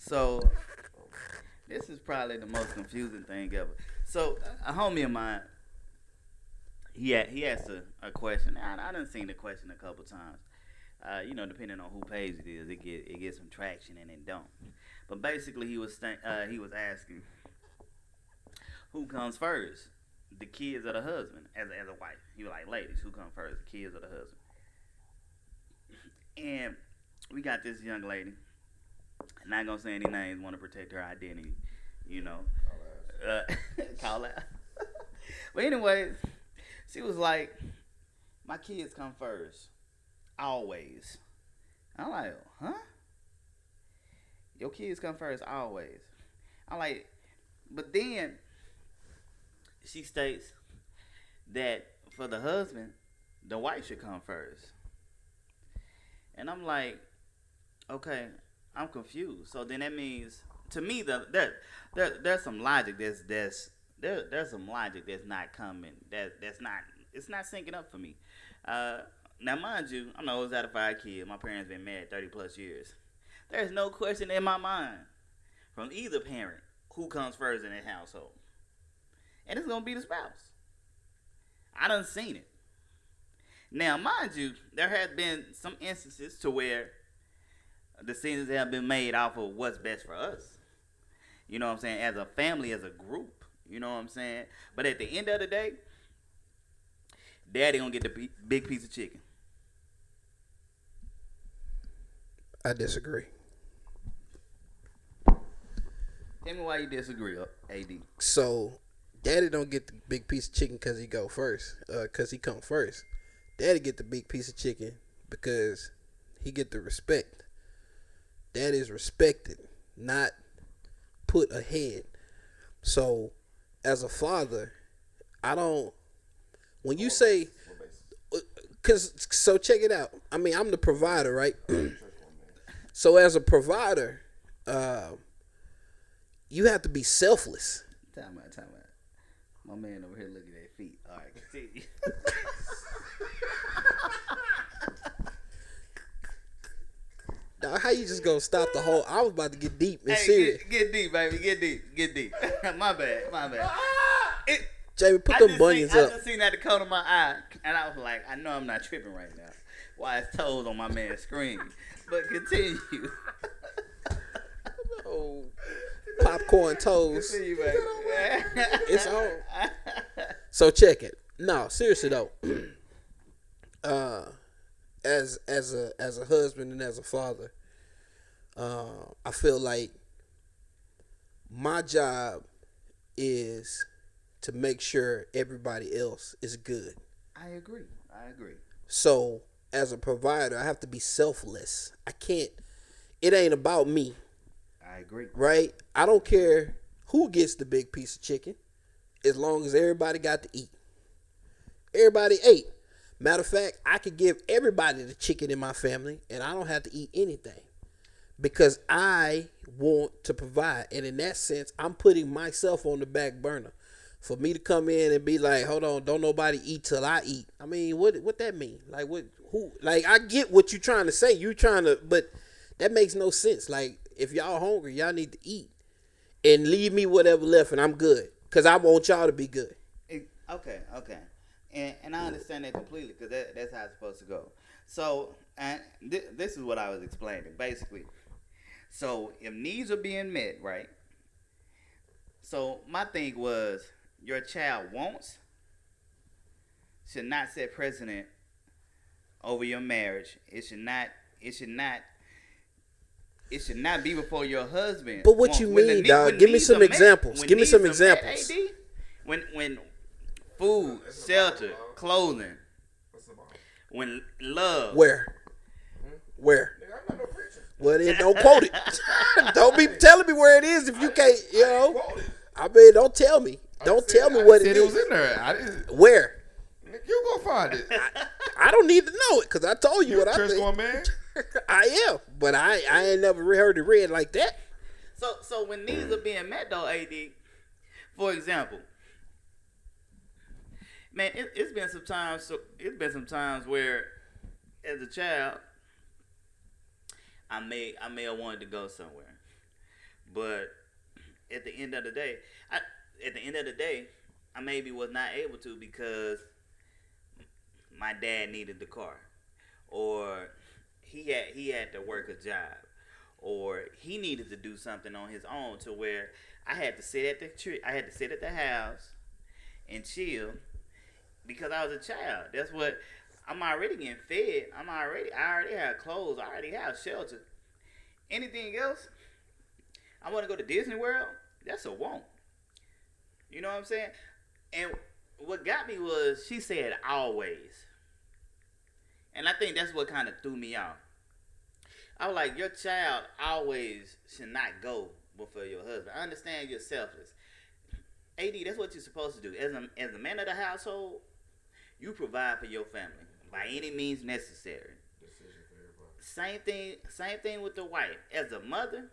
So this is probably the most confusing thing ever. So a homie of mine, he asked a question. I done seen the question a couple times. Depending on who page it is, it gets some traction and it don't. But basically, he was asking who comes first, the kids or the husband, as a wife. He was like, ladies, who comes first, the kids or the husband? And we got this young lady. I'm not gonna say any names. Want to protect her identity, you know. Uh, call out. But anyway, she was like, my kids come first, always. I'm like, huh? Your kids come first, always. I'm like, but then she states that for the husband, the wife should come first. And I'm like, okay, I'm confused. So then that means to me there's some logic there's some logic that's not coming. That's not it's not syncing up for me. Uh, Now mind you, I'm the oldest out of 5 kids. My parents been married 30 plus years. There's no question in my mind from either parent who comes first in that household, and it's gonna be the spouse. I done seen it. Now, mind you, there have been some instances to where decisions have been made off of what's best for us. You know what I'm saying? As a family, as a group. You know what I'm saying? But at the end of the day, daddy gonna get the big piece of chicken. I disagree. Tell me why you disagree, AD. So, daddy don't get the big piece of chicken because he go first. Because he come first. Daddy get the big piece of chicken because he get the respect. Daddy is respected, not put ahead. So, as a father, I don't. When you say, so check it out. I mean, I'm the provider, right? So as a provider, you have to be selfless. Time out. My man over here looking at feet. All right, continue. Now, how you just gonna stop the whole? I was about to get deep and serious. Get deep, baby. Get deep. My bad. Jamie, put them bunions up. I just seen that the corner of my eye, and I was like, I know I'm not tripping right now. Why it's toes on my man's screen. But continue. Oh, popcorn toes. Continue, baby. It's on. So check it. No, seriously though. As a husband and as a father, I feel like my job is to make sure everybody else is good. I agree. So as a provider, I have to be selfless. I can't. It ain't about me. I agree. Right? I don't care who gets the big piece of chicken, as long as everybody got to eat. Everybody ate. Matter of fact, I could give everybody the chicken in my family, and I don't have to eat anything because I want to provide. And in that sense, I'm putting myself on the back burner. For me to come in and be like, hold on, don't nobody eat till I eat. I mean, what that mean? Like, what? Who? Like, I get what you're trying to say. You trying to, but that makes no sense. Like, if y'all hungry, y'all need to eat and leave me whatever left, and I'm good because I want y'all to be good. Okay. And I understand that completely because that's how it's supposed to go. So, and this is what I was explaining, basically. So, if needs are being met, right? So, my thing was, your child wants should not set precedent over your marriage. It should not be before your husband. But what you mean, dog? Give me some examples. Give me some examples. When food, shelter, clothing, when love. Where? Well, then don't quote it. Don't be telling me where it is if you can't, you know. I mean, don't tell me. Don't tell me what it is. It was in there. I didn't. Where? You go find it. I don't need to know it because I told you what I think. Going, man. I am, but I ain't never heard it read like that. So when needs are being met, though, AD, for example, man, it's been some times. So it's been some times where, as a child, I may have wanted to go somewhere. But at the end of the day, I, at the end of the day, I maybe was not able to because my dad needed the car, or he had to work a job, or he needed to do something on his own to where I had to sit at the I had to sit at the house and chill because I was a child. That's what I'm already getting fed. I already have clothes. I already have shelter. Anything else? I want to go to Disney World. That's a want. You know what I'm saying? And what got me was she said always. And I think that's what kind of threw me off. I was like, your child always should not go before your husband. I understand you're selfless. AD, that's what you're supposed to do. As a man of the household, you provide for your family by any means necessary. Same thing with the wife. As a mother,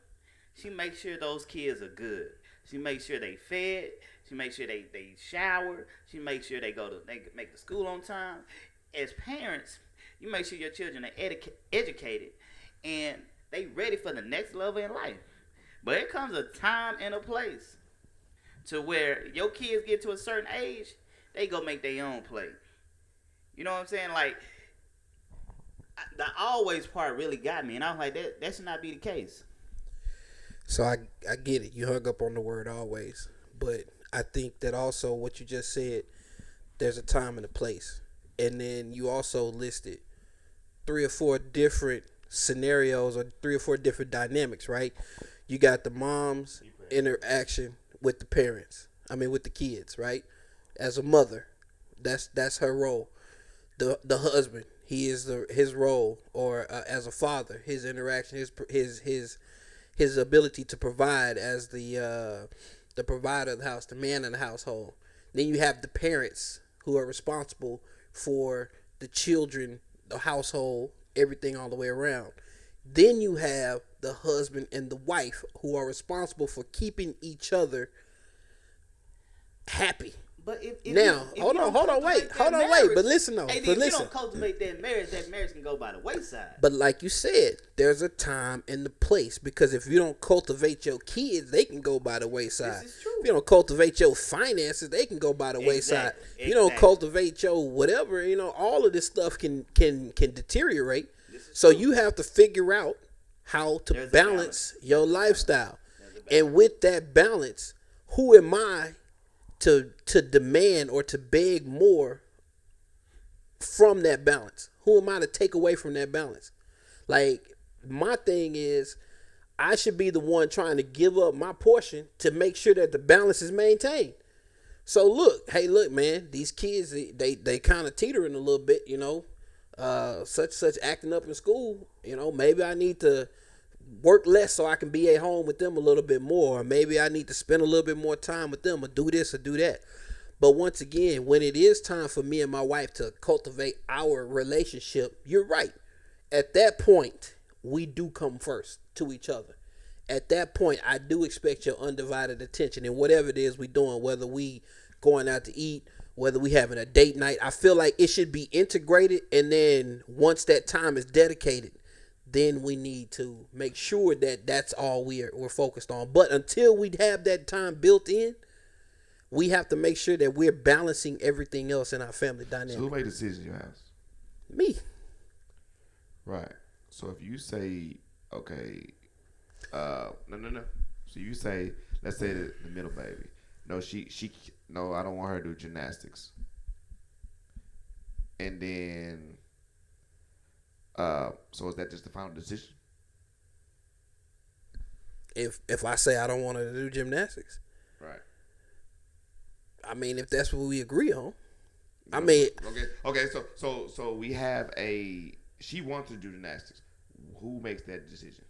she makes sure those kids are good. She makes sure they fed. She makes sure they shower. She makes sure they make the school on time. As parents, you make sure your children are educated and they ready for the next level in life. But it comes a time and a place to where your kids get to a certain age, they go make their own play. You know what I'm saying? Like, the always part really got me, and I was like, that should not be the case. So I get it. You hung up on the word always. But I think that also what you just said, there's a time and a place. And then you also listed 3 or 4 different scenarios or 3 or 4 different dynamics, right? You got the mom's interaction with the parents. I mean, with the kids, right? As a mother, that's her role. The husband, he is his role, or as a father, his interaction, his ability to provide as the provider of the house, the man in the household. Then you have the parents who are responsible for the children, the household, everything all the way around. Then you have the husband and the wife who are responsible for keeping each other happy. But if now, hold on, wait. But listen though. Hey, if you don't cultivate that marriage can go by the wayside. But like you said, there's a time and the place, because if you don't cultivate your kids, they can go by the wayside. This is true. If you don't cultivate your finances, they can go by the wayside. If you don't cultivate your whatever, all of this stuff can deteriorate. So you have to figure out how to balance your lifestyle. And with that balance, who am I to demand or to beg more from that balance? Who am I to take away from that balance? Like, my thing is, I should be the one trying to give up my portion to make sure that the balance is maintained. So look, man, these kids, they kind of teetering a little bit, such acting up in school. Maybe I need to work less so I can be at home with them a little bit more. Or maybe I need to spend a little bit more time with them, or do this or do that. But once again, when it is time for me and my wife to cultivate our relationship, you're right. At that point, we do come first to each other. At that point, I do expect your undivided attention in whatever it is we doing, whether we going out to eat, whether we having a date night. I feel like it should be integrated, and then once that time is dedicated, then we need to make sure that that's all we're focused on. But until we have that time built in, we have to make sure that we're balancing everything else in our family dynamic. So who made the decision in your house? Me. Right. So if you say, okay, no. So you say, let's say the middle baby. No, no, I don't want her to do gymnastics. And then, so is that just the final decision? If I say I don't want her to do gymnastics, right? I mean, if that's what we agree on, I mean, okay. So we have she wants to do gymnastics. Who makes that decision?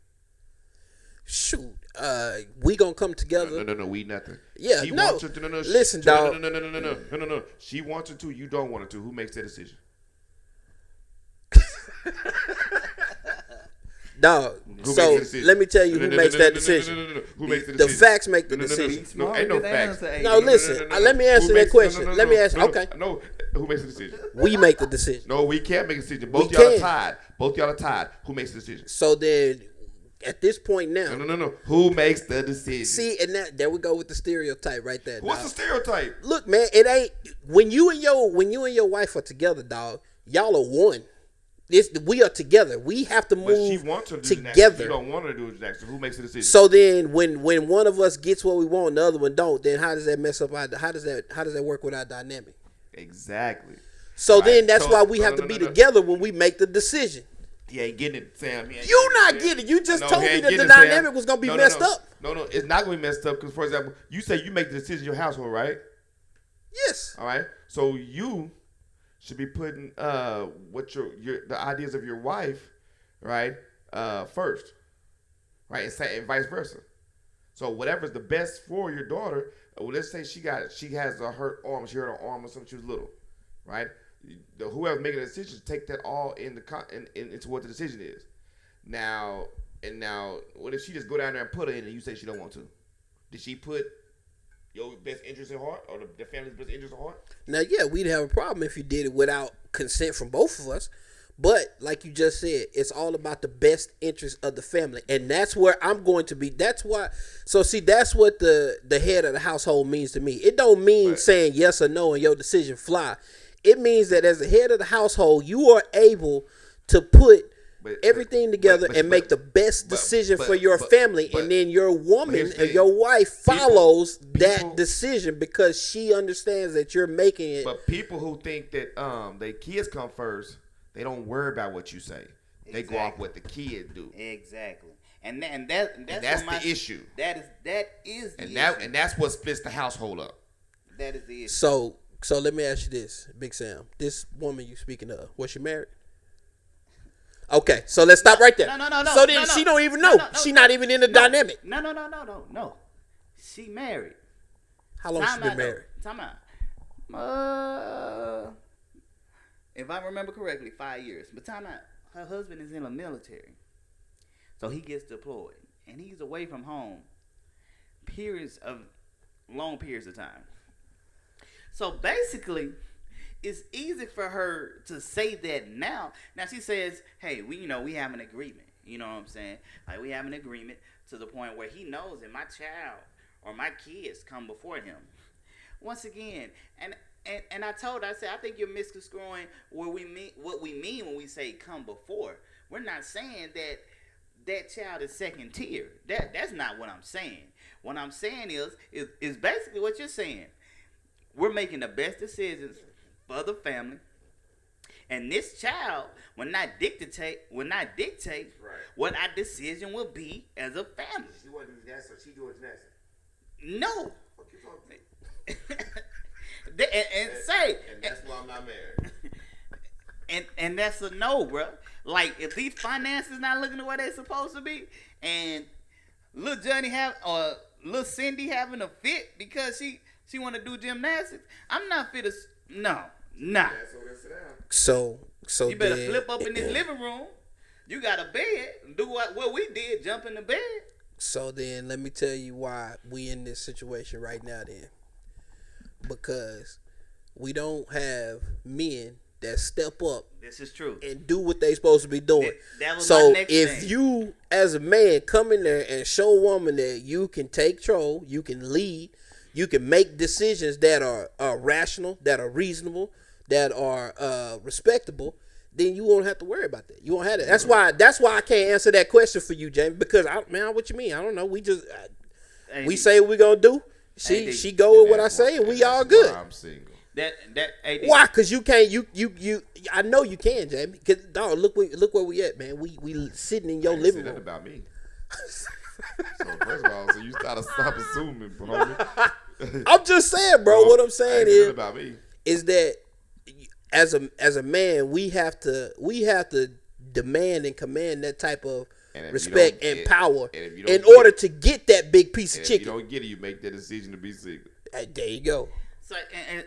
Shoot, we gonna come together. No, we nothing. Yeah, she no. Wants her to, no. Listen, dog. No. She wants her to. You don't want her to. Who makes that decision? Dog. So let me tell you who makes that decision. Who makes the decision? The facts make the decision. No, ain't no facts. No, listen. Let me answer that question. Let me answer. Okay. No, who makes the decision? We make the decision. No, we can't make a decision. Both y'all are tied. Who makes the decision? So then, at this point now. No. Who makes the decision? See, and there we go with the stereotype right there. What's the stereotype? Look, man, it ain't when you and your wife are together, dog. Y'all are one. We are together. We have to move But she wants to do together. You don't want her to do it. So who makes the decision? So then, when one of us gets what we want, and the other one don't, then how does that mess up? How does that work with our dynamic? Exactly. So then that's why we have to be together when we make the decision. He ain't getting it, Sam. You not getting it. You just told me that the dynamic was gonna be messed up. No, it's not gonna be messed up because, for example, you say you make the decision in your household, right? Yes. All right. So you should be putting what the ideas of your wife, right, first, right, and vice versa. So whatever's the best for your daughter. Let's say she has a hurt arm. She hurt her arm or something. She was little, right? Whoever's making the decision, take that all into what the decision is. Now, what if she just go down there and put her in, and you say she don't want to? Did she put your best interest at heart, or the family's best interest at heart? Now, yeah, we'd have a problem if you did it without consent from both of us. But like you just said, it's all about the best interest of the family, and that's where I'm going to be. That's why. So see, that's what the head of the household means to me. It don't mean saying yes or no and your decision fly. It means that as the head of the household, you are able to put everything together and make the best decision for your family, and then your woman and your wife follows that decision because she understands that you're making it. But people who think that their kids come first, they don't worry about what you say. They go off what the kids do. Exactly. And that's the issue. That is the issue. And that's what splits the household up. That is the issue. So let me ask you this, Big Sam. This woman you speaking of, was she married? Okay, so let's stop right there. No. So then she don't even know. She not even in the dynamic. No. She married. How long she been married? Time out. If I remember correctly, 5 years. But time out. Her husband is in the military, so he gets deployed, and he's away from home. Long periods of time. So basically, it's easy for her to say that now. Now she says, "Hey, we have an agreement. You know what I'm saying? Like we have an agreement to the point where he knows that my child or my kids come before him." Once again, and I told her, I said, I think you're misconstruing what we mean when we say come before. We're not saying that child is second tier. That's not what I'm saying. What I'm saying is basically what you're saying. We're making the best decisions for the family, and this child will not dictate what our decision will be as a family. She wasn't that, so she doing that. No. and that's why I'm not married. And that's a no, bro. Like if these finances not looking the way they're supposed to be, and little Johnny little Cindy having a fit because she want to do gymnastics, I'm not fit to. Nah. So you better flip up in this living room. You got a bed. Do what we did. Jump in the bed. So then let me tell you why we in this situation right now then. Because we don't have men that step up. This is true. And do what they supposed to be doing. That was so my next if thing. You as a man come in there and show a woman that you can take control, you can lead, you can make decisions that are rational, that are reasonable, that are respectable, then you won't have to worry about that. You won't have that. That's why I can't answer that question for you, Jamie. Because what you mean? I don't know. We just we say what we gonna do. She go with what I say, and we all good. I'm single. Why? Because you can't. You. I know you can, Jamie. Cause dog, look where we at, man. We sitting in your living room. That about me. So first of all, so you gotta stop assuming, homie. I'm just saying, bro. What I'm saying is about me. Is that as a man, we have to demand and command that type of respect and power in order to get that big piece of chicken. If you don't get it, you make that decision to be single. There you go. So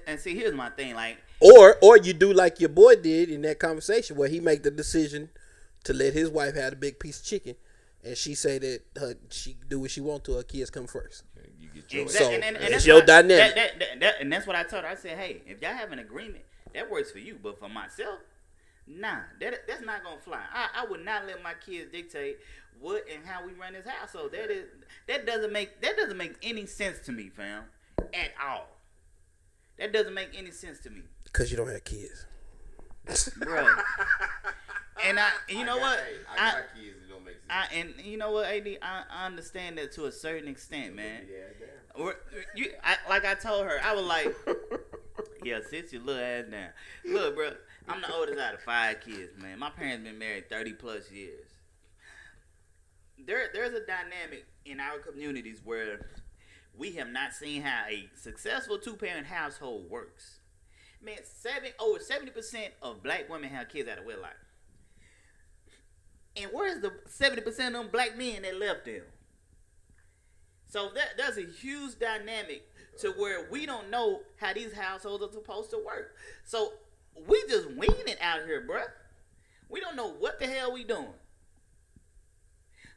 and see, here's my thing, like, or you do like your boy did in that conversation where he make the decision to let his wife have a big piece of chicken, and she say that she do what she want to. Her kids come first. You get your So and it's your dynamic. And that's what I told her. I said, hey, if y'all have an agreement, that works for you, but for myself, nah, that's not gonna fly. I would not let my kids dictate what and how we run this household. That doesn't make any sense to me, fam, at all. That doesn't make any sense to me. Because you don't have kids. Bro. And you know what? I got kids that don't make sense. And you know what, AD? I understand that to a certain extent, man. Like I told her, I was like, yeah, sit your little ass down. Look, bro, I'm the oldest out of 5 kids, man. My parents been married 30 plus years. There's a dynamic in our communities where we have not seen how a successful 2-parent household works. Man, over 70% of black women have kids out of wedlock. And where's the 70% of them black men that left them? So there's a huge dynamic to where we don't know how these households are supposed to work. So we just winging it out here, bruh. We don't know what the hell we doing.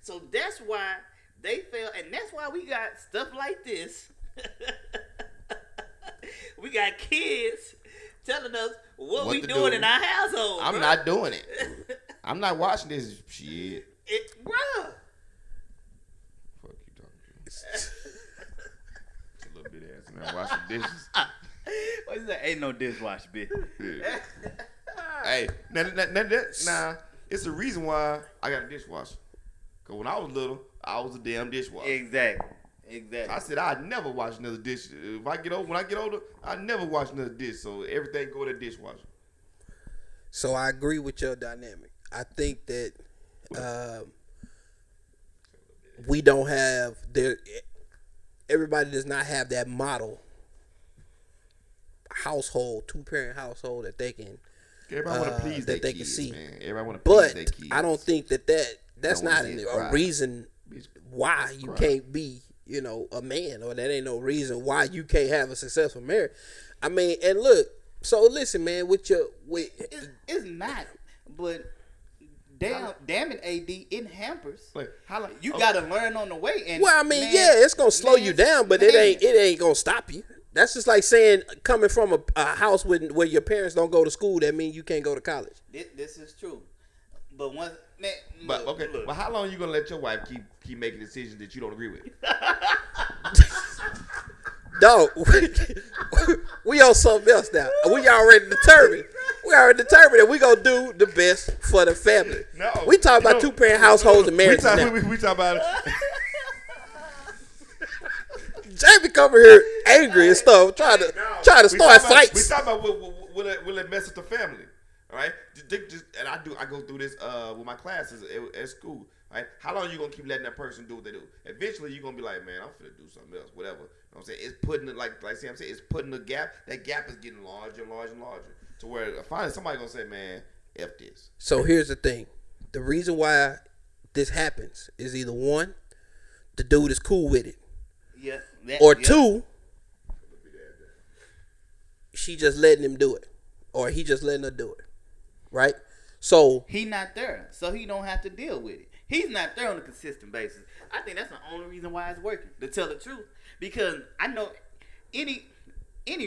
So that's why they fail, and that's why we got stuff like this. We got kids telling us what we doing in our household. I'm not doing it. I'm not watching this shit. Bruh. Fuck you talking to? A little bit ass man washing dishes. What is that? Ain't no dishwasher, bitch. Yeah. Hey, nah, it's the reason why I got a dishwasher. Cause when I was little, I was a damn dishwasher. Exactly. I said I'd never wash another dish. When I get older, I'd never wash another dish. So everything go to the dishwasher. So I agree with your dynamic. I think that we don't have everybody does not have that model household, 2-parent household that they can Everybody want to please that their they kids, can see. man. Everybody want to please their kids. I don't think that's not a reason why you can't be, a man, or that ain't no reason why you can't have a successful marriage. I mean, and look, so listen, man, it's not, but damn it, AD, it hampers. Like, you gotta learn on the way. And well, I mean, it's gonna slow you down, but it ain't gonna stop you. That's just like saying coming from a house where your parents don't go to school, that means you can't go to college. This is true, but once. But okay, but how long are you gonna let your wife keep making decisions that you don't agree with? Dog, we on something else now. We already determined. That we gonna do the best for the family. No, we talk about 2-parent households and marriages now. We talk about it. Jamie come here angry and stuff, trying to start fights. We talk about will it mess with the family? All right, and I go through this with my classes at school. Right, how long are you gonna keep letting that person do what they do? Eventually, you're gonna be like, man, I'm finna do something else, whatever. You know what I'm saying? It's putting it like Sam said, it's putting the gap. That gap is getting larger and larger and larger, to where finally somebody gonna say, man, F this. So here's the thing: the reason why this happens is either one, the dude is cool with it, or two, she just letting him do it, or he just letting her do it. Right? So he not there, so he don't have to deal with it. He's not there on a consistent basis. I think that's the only reason why it's working, to tell the truth. Because I know any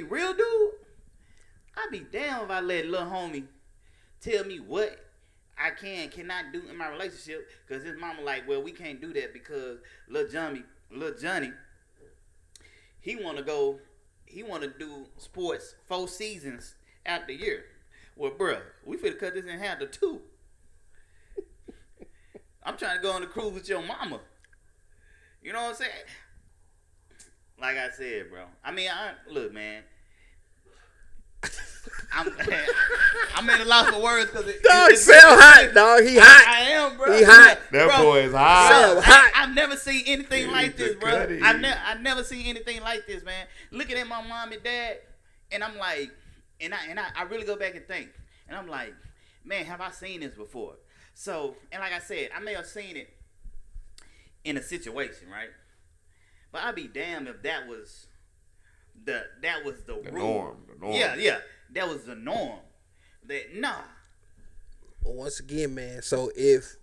real dude, I'd be damn if I let little homie tell me what I cannot do in my relationship. Because his mama like, well, we can't do that because little Johnny, he want to do sports 4 seasons out the year. Well, bruh, we finna cut this in half to 2. I'm trying to go on the cruise with your mama. You know what I'm saying? Like I said, bro. I mean, look, man. I'm at a loss for words because dog, Sam hot, dog. He hot. I am, bro. He hot. That boy is hot. Sam hot. I've never seen anything like this, bro. Cutty. I've never seen anything like this, man. Looking at my mom and dad, and I'm like, and I really go back and think, and I'm like, man, have I seen this before? So, and like I said, I may have seen it in a situation, right? But I'd be damned if that was the rule. The norm. Yeah, that was the norm. Well, once again, man. So if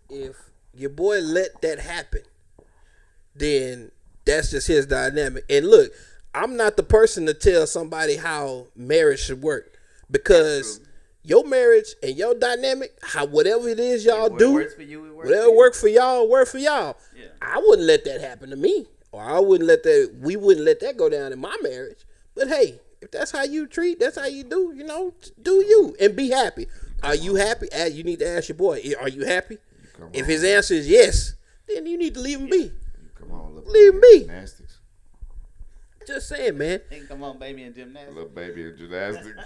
your boy let that happen, then that's just his dynamic. And look, I'm not the person to tell somebody how marriage should work, because your marriage and your dynamic, whatever it is y'all do, works for you, it works whatever for you. work for y'all, work for y'all. Yeah. I wouldn't let that happen to me, or we wouldn't let that go down in my marriage. But hey, if that's how you treat, that's how you do. Do you and be happy. Are you happy? You need to ask your boy. Are you happy? If his answer is yes, then you need to leave him be. Come on, leave him be. Gymnastics. Just saying, man. Come on, baby, in gymnastics. Little baby in gymnastics.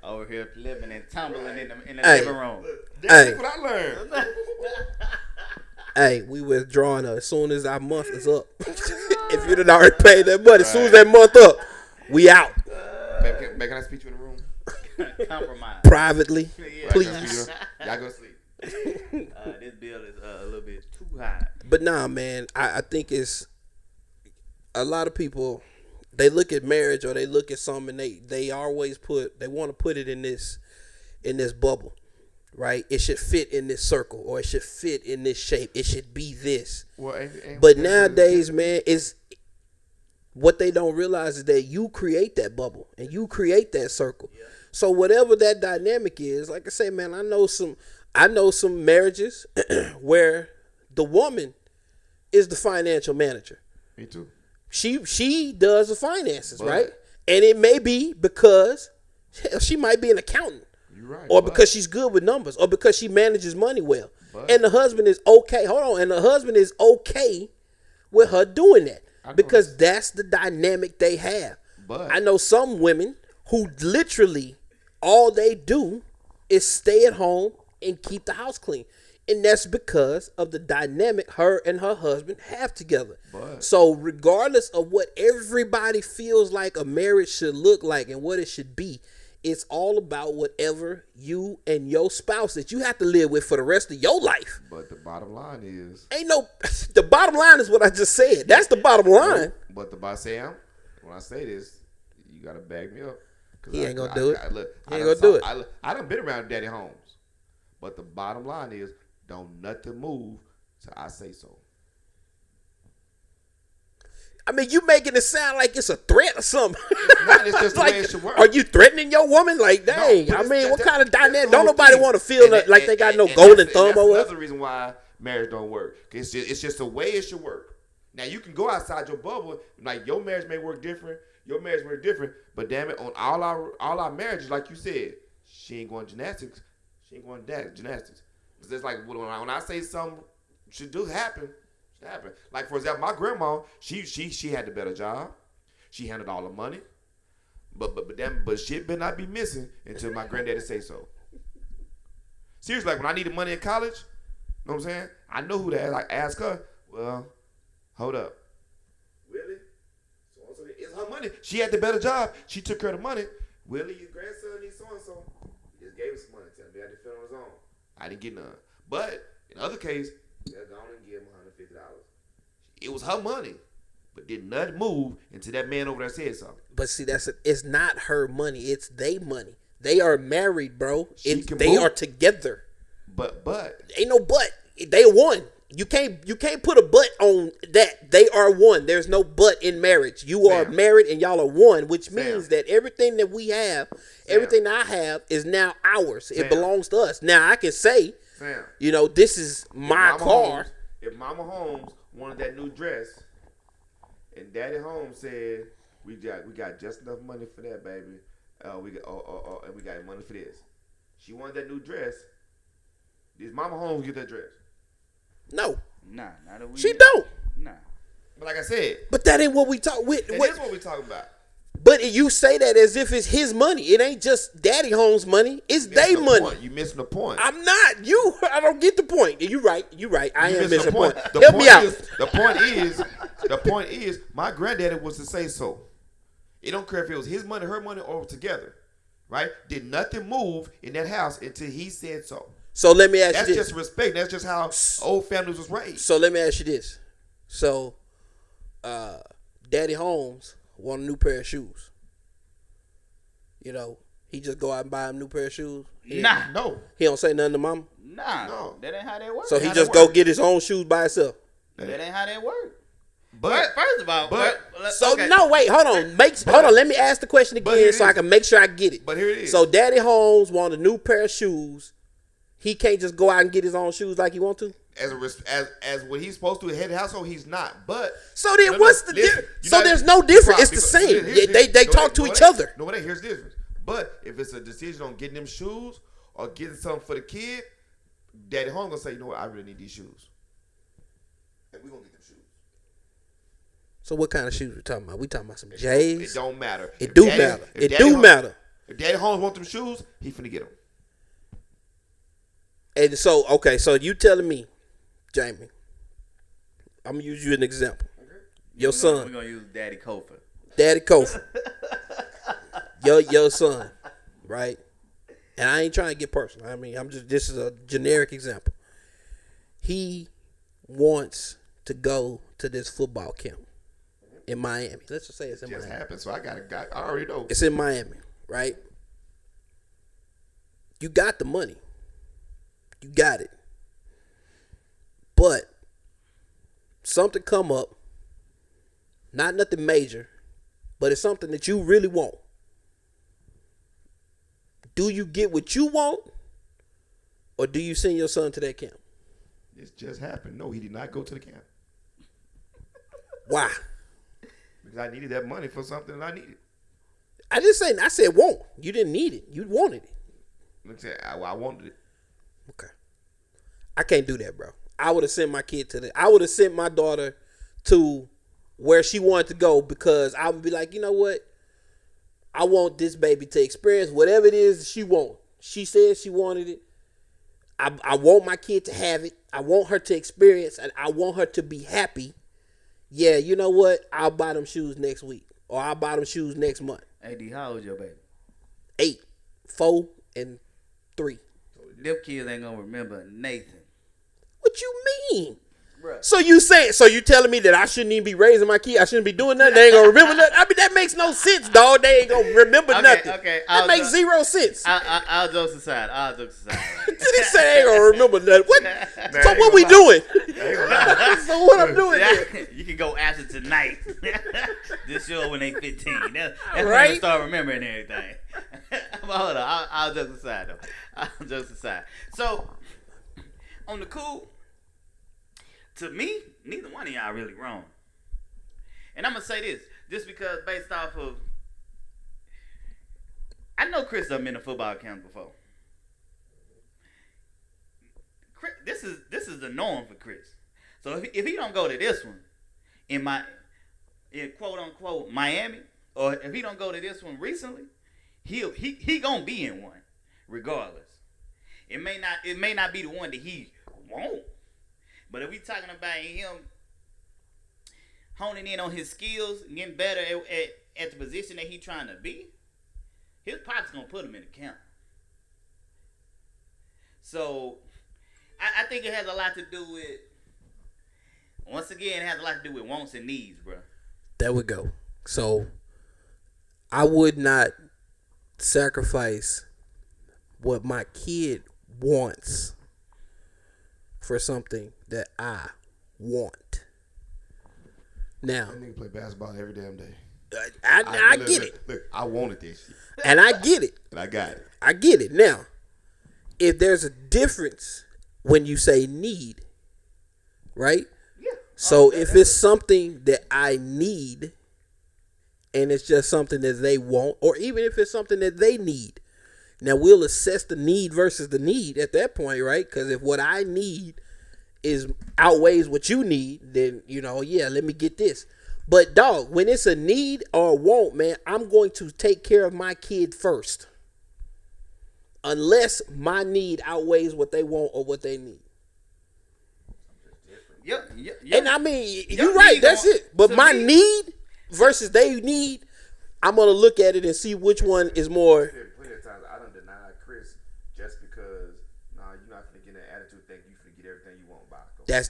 Over here flipping and tumbling in the Hey. living room. That's what I learned. Hey, we withdrawing as soon as our month is up. If you done already paid that money, as soon as that month up, we out. Baby, can I speak to you in the room? Compromise. Privately, Yeah. please. Y'all go sleep. This bill is a little bit too high. But nah, man, I think it's a lot of people. They look at marriage or they look at something and they always they want to put it in this bubble, right? It should fit in this circle or it should fit in this shape. It should be this. Well, but nowadays, man, it's what they don't realize is that you create that bubble and you create that circle. Yeah. So whatever that dynamic is, like I say, man, I know some marriages where the woman is the financial manager. Me too. She does the finances, right? And it may be because she might be an accountant. You're right. Or because she's good with numbers, or because she manages money well. But and the husband is okay. Hold on. And the husband is okay with her doing that. Because that's the dynamic they have. But I know some women who literally all they do is stay at home and keep the house clean. And that's because of the dynamic her and her husband have together. But so regardless of what everybody feels like a marriage should look like and what it should be, it's all about whatever you and your spouse that you have to live with for the rest of your life. But the bottom line is... The bottom line is what I just said. That's the bottom line. But when I say this, you got to back me up. He ain't going to do it. He ain't going to do it. I done been around Daddy Holmes. But the bottom line is, don't nothing move till I say so. I mean, you making it sound like it's a threat or something. It's just the way it should work. Are you threatening your woman? Like, dang. No, I mean, what kind of dynamic? Don't nobody want to feel like they got no golden thumb over. That's another reason why marriage don't work. It's just the way it should work. Now, you can go outside your bubble. Like, your marriage may work different. Your marriage work different. But damn it, on all our marriages, like you said, she ain't going gymnastics. She ain't going gymnastics. It's just like when I say something should do happen. Happen. Like, for example, my grandma, she had the better job. She handled all the money. But shit better not be missing until my granddaddy say so. Seriously, like when I needed money in college, you know what I'm saying? I know who to ask. Like, ask her, well, hold up. Really? So it's her money. She had the better job. She took care of the money. Willie, your grandson needs so-and-so. He just gave him some money. Tell him he had to feel on his own. I didn't get none. But in other cases, they're going to give him $150. It was her money, but did not move until that man over there said something. But see, it's not her money; it's their money. They are married, bro. They are together. But ain't no but. They one. You can't put a but on that. They are one. There's no but in marriage. You are married and y'all are one, which means that everything that we have, everything I have, is now ours. It belongs to us. Now I can say, this is my car. If Mama Holmes wanted that new dress, and Daddy Holmes said, we got just enough money for that, baby. And we got money for this. She wanted that new dress. Does Mama Holmes get that dress? No. Nah, not that we. She don't. Nah. But like I said. But that ain't what we talk with. That's what we talking about. But you say that as if it's his money. It ain't just Daddy Holmes' money. It's their money. You missing the point. I'm not. I don't get the point. You right. I am missing the point. The Help point me out. The point is, my granddaddy was to say so. It don't care if it was his money, her money, or together. Right? Did nothing move in that house until he said so. So let me ask you this. That's just respect. That's just how old families was raised. So let me ask you this. So, Daddy Holmes want a new pair of shoes. He just go out and buy him a new pair of shoes. No. He don't say nothing to mama. No. That ain't how that works. So he just go get his own shoes by himself. That ain't how that works. But first of all, So okay. no, wait, hold on. Hold on. Let me ask the question again so I can make sure I get it. But here it is. So Daddy Holmes want a new pair of shoes. He can't just go out and get his own shoes like he want to. As what he's supposed to head of household, he's not. But so then, what's the difference? So there's no difference. It's the same. They talk to each other. No, here's the difference. But if it's a decision on getting them shoes or getting something for the kid, Daddy Holmes gonna say, you know what, I really need these shoes, and we gonna get them shoes. So what kind of shoes we talking about? We talking about some J's? It don't matter. It do matter. It do matter. If Daddy Holmes want them shoes, he finna get them. And so, okay, so you telling me, Jamie, I'm gonna use you as an example. Your son. We're gonna use Daddy Kofa. Daddy Kofa. your son, right? And I ain't trying to get personal. I mean, this is a generic example. He wants to go to this football camp in Miami. Let's just say it's in Miami. It just happened, so I already know. It's in Miami, right? You got the money. You got it. But something come up, not nothing major, but it's something that you really want. Do you get what you want, or do you send your son to that camp? It just happened. No, he did not go to the camp. Why? Because I needed that money for something that I needed. I said want. You didn't need it. You wanted it. I wanted it. Okay. I can't do that, bro. I would have sent my kid to I would have sent my daughter to where she wanted to go because I would be like, you know what? I want this baby to experience whatever it is she wants. She said she wanted it. I want my kid to have it. I want her to experience and I want her to be happy. Yeah, you know what? I'll buy them shoes next week. Or I'll buy them shoes next month. Hey, D, how old is your baby? 8, 4, and 3. Them kids ain't gonna remember Nathan. What you mean? Bruh. So you telling me that I shouldn't even be raising my kid? I shouldn't be doing nothing? They ain't gonna remember nothing? I mean, that makes no sense, dog. They ain't gonna remember nothing. Okay, that makes zero sense. I'll jokes aside. Did he say they ain't gonna remember nothing? What? So what we doing? So what I'm doing here? You can go after tonight. This show when they 15. That's right? when they start remembering everything. But hold on. I'll jokes aside, though. I'll jokes aside. So, on the cool, to me, neither one of y'all really wrong. And I'm going to say this, just because based off of, I know Chris done been to football camp before. Chris, this is the norm for Chris. So if he don't go to this one in quote unquote Miami, or if he don't go to this one recently, he gonna be in one regardless. It may not be the one that he won't. But if we talking about him honing in on his skills, getting better at the position that he's trying to be, his pop's gonna put him in the camp. So I think it has a lot to do with, once again, it has a lot to do with wants and needs, bro. There we go. So I would not sacrifice what my kid wants for something that I want. Now, that nigga play basketball every damn day. I get it. Look, I wanted this shit. And I get it. And I got it. I get it. Now, if there's a difference when you say need, right? Yeah. So if it's something that I need and it's just something that they want, or even if it's something that they need, now we'll assess the need versus the need at that point, right? Because if what I need is outweighs what you need, then, yeah, let me get this. But dog, when it's a need or a want, man, I'm going to take care of my kid first. Unless my need outweighs what they want or what they need. Yeah. And I mean, you're right, that's it. But my need versus they need, I'm going to look at it and see which one is more. Plenty of times I done denied Chris just because, you're not going to get an attitude thing. You finna get everything you want, Baco. That's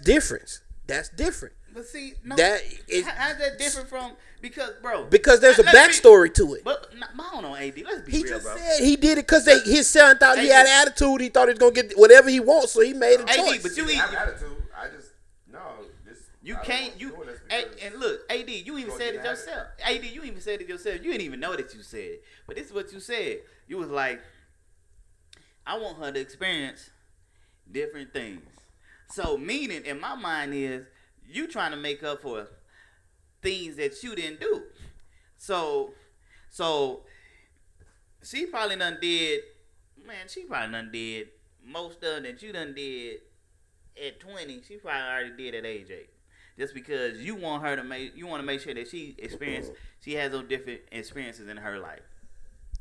different. But see, no, that is, how's that different from, because there's a backstory to it. But hold on, AD, let's be He real, just bro. said he did it because his son thought he had attitude. He thought he was gonna get whatever he wants, so he made a choice. But you have attitude. I just You can't. You and look, AD. You even said it yourself. AD. You even said it yourself. You didn't even know that you said it. But this is what you said. You was like, I want her to experience different things. So meaning in my mind is you trying to make up for things that you didn't do. So she probably done did. Man, she probably done did most of that you done did at 20. She probably already did at age 8. Just because you want her to make sure that she has those different experiences in her life.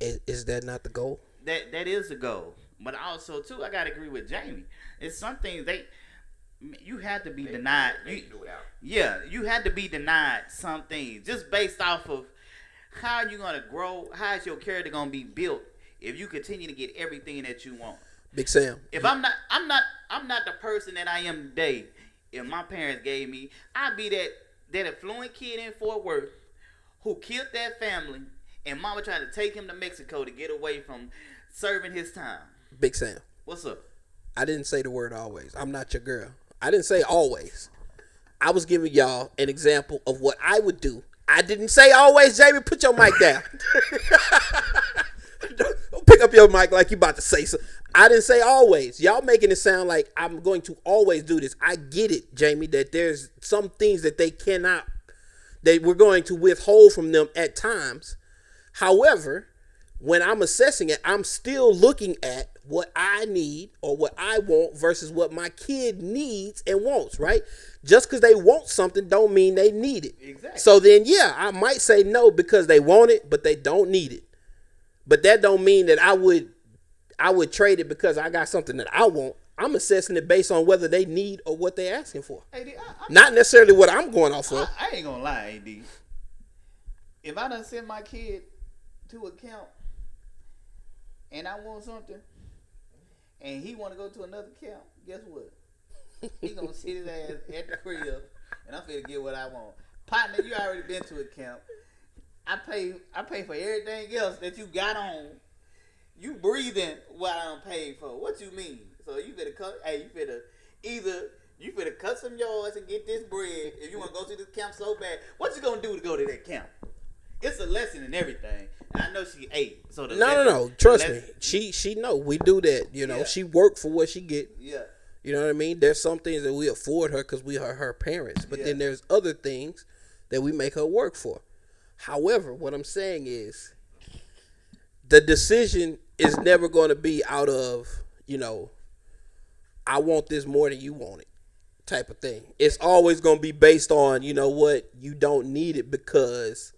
Is that not the goal? That is the goal. But also too, I gotta agree with Jamie. It's some things you had to be denied. You had to be denied some things just based off of how you gonna grow. How is your character gonna be built if you continue to get everything that you want? Big Sam. If I'm not the person that I am today. If my parents gave me, I'd be that affluent kid in Fort Worth who killed that family, and mama tried to take him to Mexico to get away from serving his time. Big Sam. What's up? I didn't say the word always. I'm not your girl. I didn't say always. I was giving y'all an example of what I would do. I didn't say always, Jamie. Put your mic down. Don't pick up your mic like you about to say something. I didn't say always. Y'all making it sound like I'm going to always do this. I get it, Jamie, that there's some things that we're going to withhold from them at times. However, when I'm assessing it, I'm still looking at what I need or what I want versus what my kid needs and wants, right? Just because they want something don't mean they need it. Exactly. So then, yeah, I might say no because they want it, but they don't need it. But that don't mean that I would trade it because I got something that I want. I'm assessing it based on whether they need or what they're asking for. AD, not necessarily what I'm going off of. I ain't gonna lie, AD. If I done send my kid to a camp and I want something and he want to go to another camp, guess what? He gonna sit his ass at the crib and I'm finna get what I want. Partner, you already been to a camp. I pay for everything else that you got on. You breathing what I done paid for. What you mean? So you finna cut some yards and get this bread if you wanna go to this camp so bad. What you gonna do to go to that camp? It's a lesson in everything. And I know she ate. So no. Trust me. She know we do that. You know, she worked for what she get. Yeah. You know what I mean? There's some things that we afford her because we are her parents. But then there's other things that we make her work for. However, what I'm saying is the decision is never going to be out of, I want this more than you want it type of thing. It's always going to be based on, you know what, you don't need it because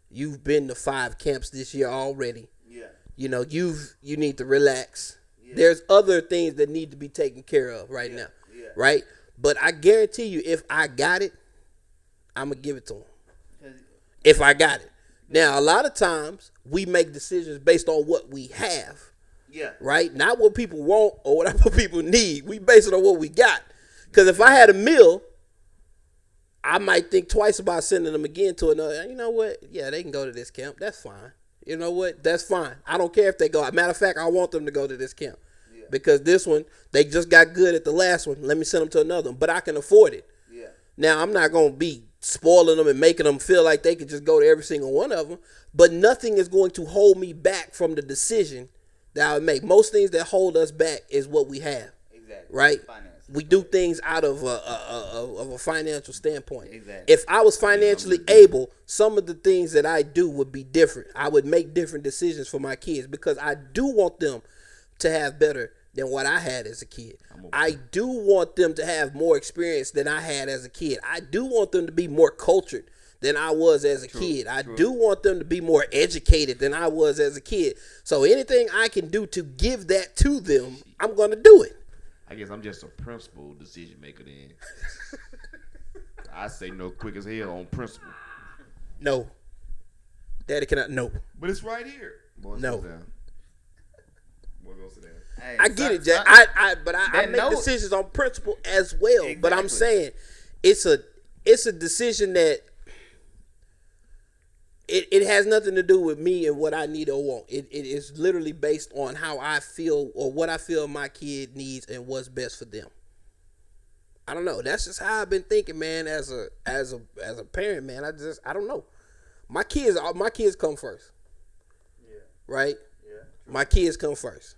you've been to 5 camps this year already. Yeah. You need to relax. Yeah. There's other things that need to be taken care of right now. Yeah. Right? But I guarantee you, if I got it, I'm going to give it to him. If I got it. Now, a lot of times we make decisions based on what we have. Yeah. Right? Not what people want or what people need. We base it on what we got. Because if I had a meal, I might think twice about sending them again to another. You know what? Yeah, they can go to this camp. That's fine. You know what? That's fine. I don't care if they go. Matter of fact, I want them to go to this camp. Yeah. Because this one, they just got good at the last one. Let me send them to another one. But I can afford it. Yeah. Now, I'm not going to be spoiling them and making them feel like they could just go to every single one of them. But nothing is going to hold me back from the decision that I would make. Most things that hold us back is what we have. Exactly. Right? Finance. We do things out of a financial standpoint. Exactly. If I was financially able, some of the things that I do would be different. I would make different decisions for my kids because I do want them to have better than what I had as a kid. I do want them to have more experience than I had as a kid. I do want them to be more cultured than I was as a kid. I do want them to be more educated than I was as a kid. So anything I can do to give that to them, I'm going to do it. I guess I'm just a principle decision maker then. I say no quick as hell on principle. No. Daddy cannot, no. But it's right here. Boy, no. Boy, goes to that. Hey, I get it, Jack. But I make decisions on principle as well. Exactly. But I'm saying it's a decision that it has nothing to do with me and what I need or want. It is literally based on how I feel or what I feel my kid needs and what's best for them. I don't know. That's just how I've been thinking, man. As a parent, man. I don't know. My kids come first. Yeah. Right. Yeah. My kids come first,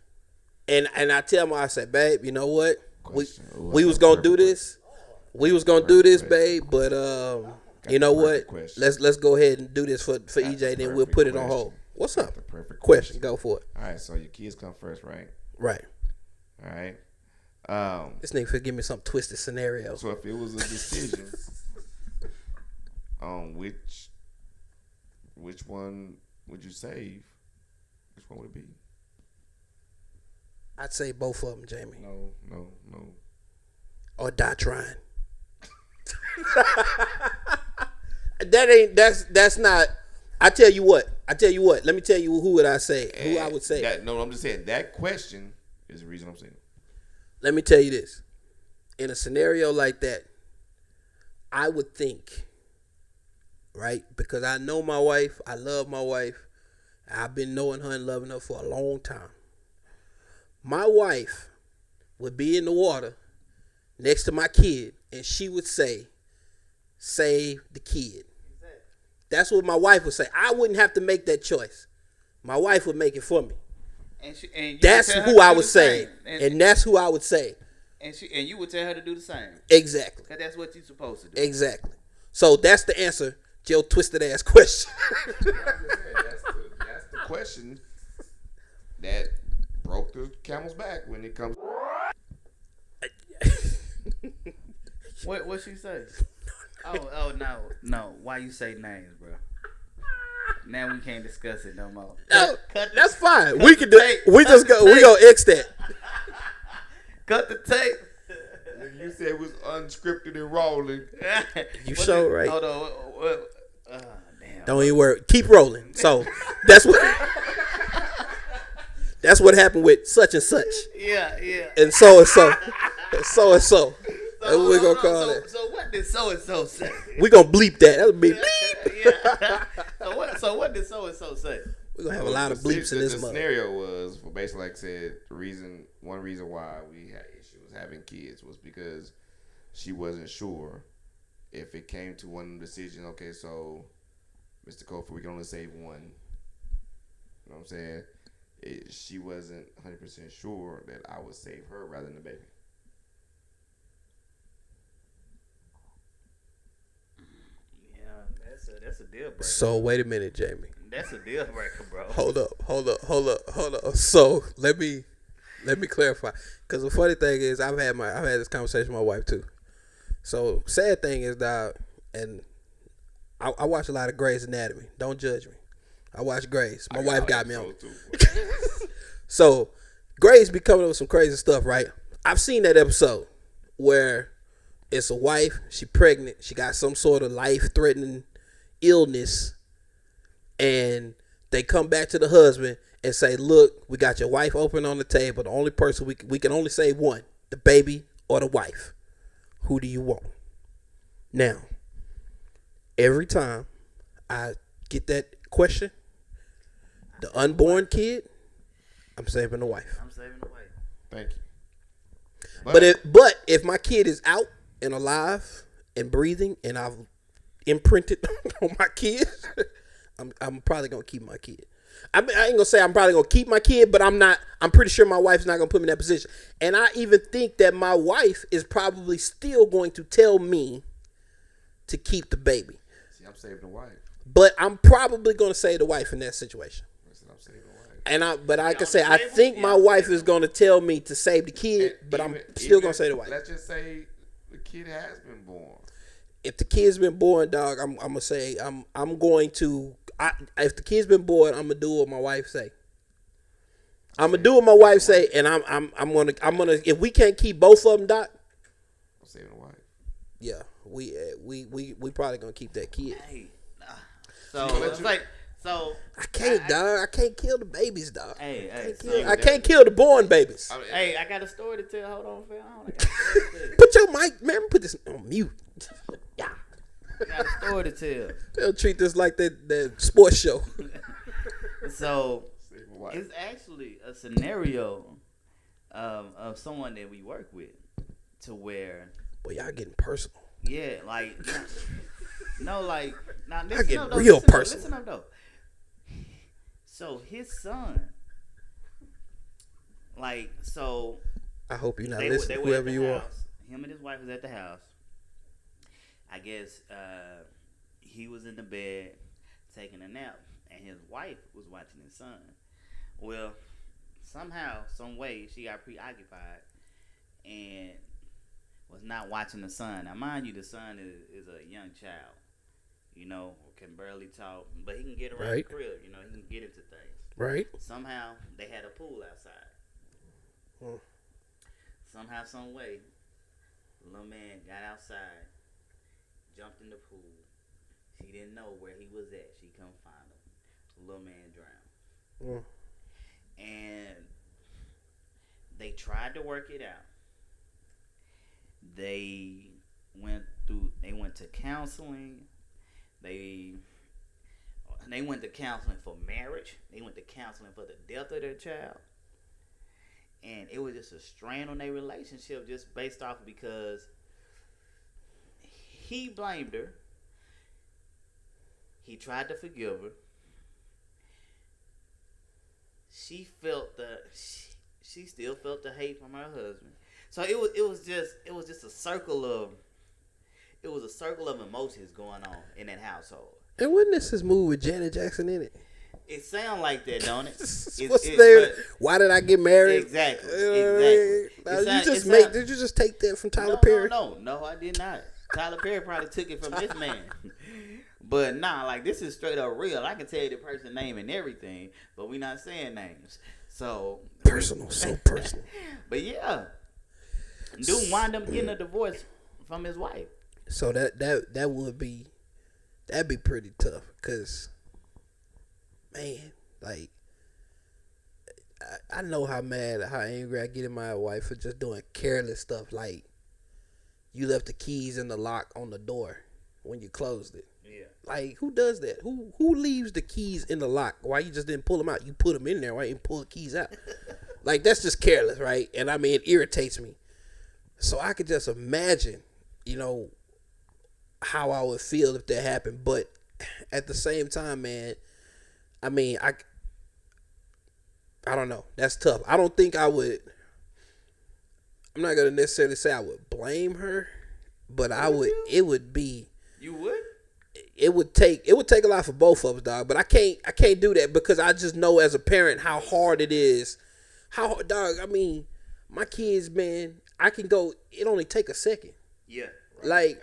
and I tell them, I say, babe, you know what? Question. We was gonna do this. We was gonna do this, babe, but you know what? Question. Let's go ahead and do this for EJ, and then we'll put it on hold. What's up? The perfect Question. Go for it. All right, so your kids come first, right? Right. All right. This nigga finna give me some twisted scenario. So if it was a decision on which one would you save, which one would it be? I'd say both of them, Jamie. No. Or die trying. That's not. I tell you what. Let me tell you who would I say. Who I would say. I'm just saying that question is the reason I'm saying. Let me tell you this. In a scenario like that, I would think, right? Because I know my wife. I love my wife. I've been knowing her and loving her for a long time. My wife would be in the water next to my kid, and she would say, save the kid. That's what my wife would say. I wouldn't have to make that choice. My wife would make it for me. And that's who I would say. And that's who I would say. And you would tell her to do the same. Exactly. Because that's what you're supposed to do. Exactly. So that's the answer, Joe twisted ass question. That's the question that broke the camel's back when it comes. What she say? Oh no. Why you say names, bro? Now we can't discuss it no more. No, that's fine. We can do. We gonna X that. Cut the tape. You said it was unscripted and rolling. You sure right? Hold on. Damn. Don't even worry. Keep rolling. So that's what. That's what happened with such and such. Yeah. And so and so. And so and so. That's what we're gonna call it. So what did so and so say? We're gonna bleep that. That'll be bleep. Yeah. So what did so and so say? We're gonna have a lot of bleeps in this month. month. The scenario was, well, basically, like I said, one reason why we had issues having kids was because she wasn't sure if it came to one decision. Okay, so Mr. Kofi, we can only save one. You know what I'm saying? She wasn't 100% sure that I would save her rather than the baby. That's a deal breaker. So wait a minute, Jamie. That's a deal breaker, bro. Hold up. So let me clarify. Because the funny thing is, I've had this conversation with my wife too. So sad thing is, dog, and I watch a lot of Grey's Anatomy. Don't judge me. I watch Grey's. My wife got me on. So Grey's be coming up with some crazy stuff, right? I've seen that episode where it's a wife, she pregnant, she got some sort of life-threatening illness, and they come back to the husband and say, look, we got your wife open on the table. The only person we can only save one, the baby or the wife. Who do you want? Now, every time I get that question, the unborn kid, I'm saving the wife. I'm saving the wife. Thank you. But if my kid is out and alive and breathing, and I've imprinted on my kid, I'm probably gonna keep my kid. I ain't gonna say I'm probably gonna keep my kid, but I'm pretty sure my wife's not gonna put me in that position. And I even think that my wife is probably still going to tell me to keep the baby. See, I'm saving the wife. But I'm probably gonna save the wife in that situation. I'm saving the wife. But like I say, I think my wife is gonna tell me to save the kid, but I'm still gonna save the wife. Let's just say the kid has been born. If the kid's been born, dog, I'm gonna say I'm going to. If the kid's been born, I'm gonna do what my wife say. I'm gonna do what my wife say, and I'm gonna. If we can't keep both of them, doc, I'm saving the wife. Yeah, we probably gonna keep that kid. Hey, so it's like I can't, dog. I can't kill the babies, dog. I can't kill the born babies. I got a story to tell. Hold on, fam. Put your mic, man. Put this on mute. Yeah. I got a story to tell. They'll treat this like that sports show. So it's actually a scenario of someone that we work with, to where Boy, y'all getting personal. Yeah, like no, like now I listen get up though. real Listen up, personal. listen up though. So his son, like, so I hope you're not they listening, were at whoever the you are. house. Him and his wife was at the house. I guess he was in the bed taking a nap, and his wife was watching his son. Well, somehow, some way, she got preoccupied and was not watching the son. Now, mind you, the son is a young child, you know, can barely talk, but he can get around Right. the crib, you know, he can get into things. Right. Somehow, they had a pool outside. Hmm. Somehow, some way, the little man got outside, jumped in the pool. She didn't know where he was at. She come find him. The little man drowned. And they tried to work it out. They went to counseling. They went to counseling for marriage. They went to counseling for the death of their child. And it was just a strain on their relationship just based off because he blamed her. He tried to forgive her. She still felt the hate from her husband. So it was just a circle of emotions going on in that household. And wasn't this his movie with Janet Jackson in it? It sounds like that, don't it? Why did I get married? Exactly. Did you just take that from Tyler Perry? No, I did not. Tyler Perry probably took it from this man. But nah, like this is straight up real. I can tell you the person's name and everything, but we not saying names. So personal, so personal. But yeah, dude wound up getting a divorce from his wife. So that'd be pretty tough, cause man, like I know how angry I get at my wife for just doing careless stuff, like you left the keys in the lock on the door when you closed it. Yeah. Like, who does that? Who leaves the keys in the lock? Why you just didn't pull them out? You put them in there. Why you didn't pull the keys out? Like, that's just careless, right? And I mean, it irritates me. So I could just imagine, you know, how I would feel if that happened. But at the same time, man, I mean, I don't know. That's tough. I don't think I would. I'm not gonna necessarily say I would blame her, but I would. It would be. You would? It would take a lot for both of us, dog. But I can't do that because I just know as a parent how hard it is. How, dog, I mean, my kids, man, I can go. It only take a second. Yeah. Like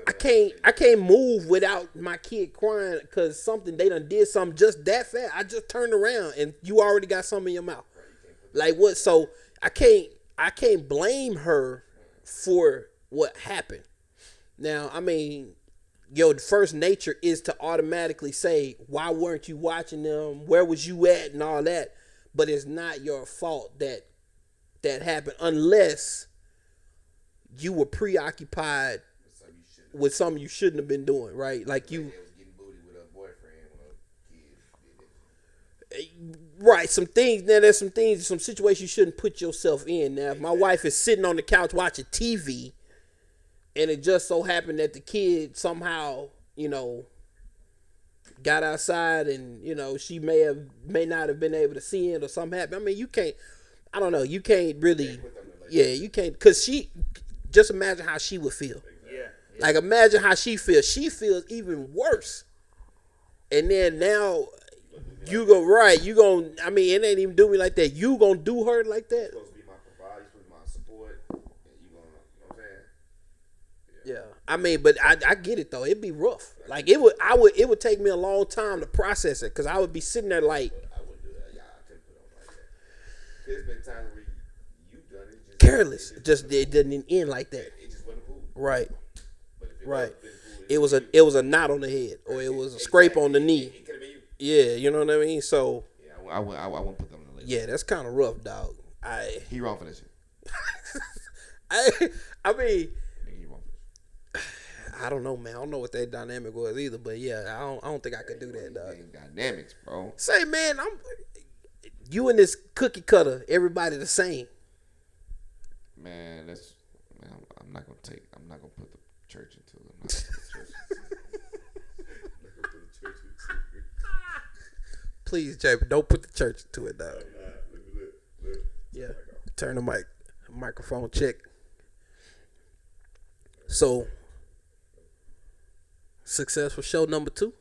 I can't move without my kid crying because they done did something just that fast. I just turned around and you already got something in your mouth. Like what? So I can't blame her for what happened. Now, I mean, your first nature is to automatically say, why weren't you watching them? Where was you at? And all that. But it's not your fault that happened unless you were preoccupied with something you shouldn't have been doing, right? Like you. Right, some things. Now, there's some situations you shouldn't put yourself in. Now, if my wife is sitting on the couch watching TV, and it just so happened that the kid somehow, you know, got outside and, you know, she may not have been able to see it or something happened. I mean, you can't really, you can't, because just imagine how she would feel. Yeah. Like, imagine how she feels. She feels even worse. And then now, I mean, it ain't even do me like that. You gonna do her like that? You're supposed to be my provider, you're supposed to be my support, and you gonna, you know what I'm saying? Yeah. I mean, but I get it though. It'd be rough. Like it would take me a long time to process it because I would be sitting there like. I wouldn't do that. Yeah, I couldn't put on like that. There's been times where you've done it. Careless. It didn't end like that. It just wasn't cool. Right. But if Right. It was It was a knot on the head or it was a scrape on the knee. It could have been you. Yeah, you know what I mean. So. Yeah, I wouldn't put them on the list. Yeah, that's kind of rough, dog. He wrong for this shit. I mean. Nigga, he wrong for this. I don't know, man. I don't know what that dynamic was either, but yeah, I don't think I could do that, dog. Dynamics, bro. Say, man, you and this cookie cutter, everybody the same. Man, I'm I'm not gonna put the church into it. I'm not gonna put the church. Please, Jay, don't put the church into it, dog. Yeah. Turn the microphone check. So, successful show number 2.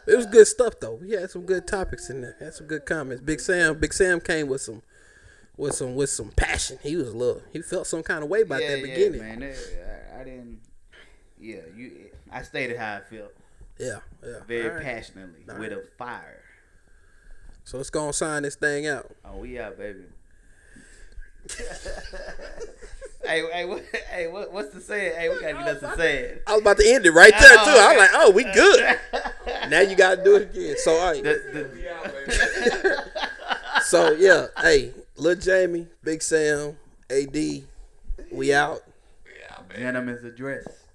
It was good stuff though. We had some good topics in there. Had some good comments. Big Sam came with some passion. He felt some kind of way about that beginning. Man. I didn't. Yeah, I stated how I felt. Yeah. Very passionately with a fire. So let's go and sign this thing out. Oh, we out, baby. What's the saying? Hey, we gotta get us a saying. I was about to end it right there too. I was like, oh, we good. Now you gotta do it again. So all right. So yeah, hey, Lil Jamie, Big Sam, AD, we out. Gentleman's address.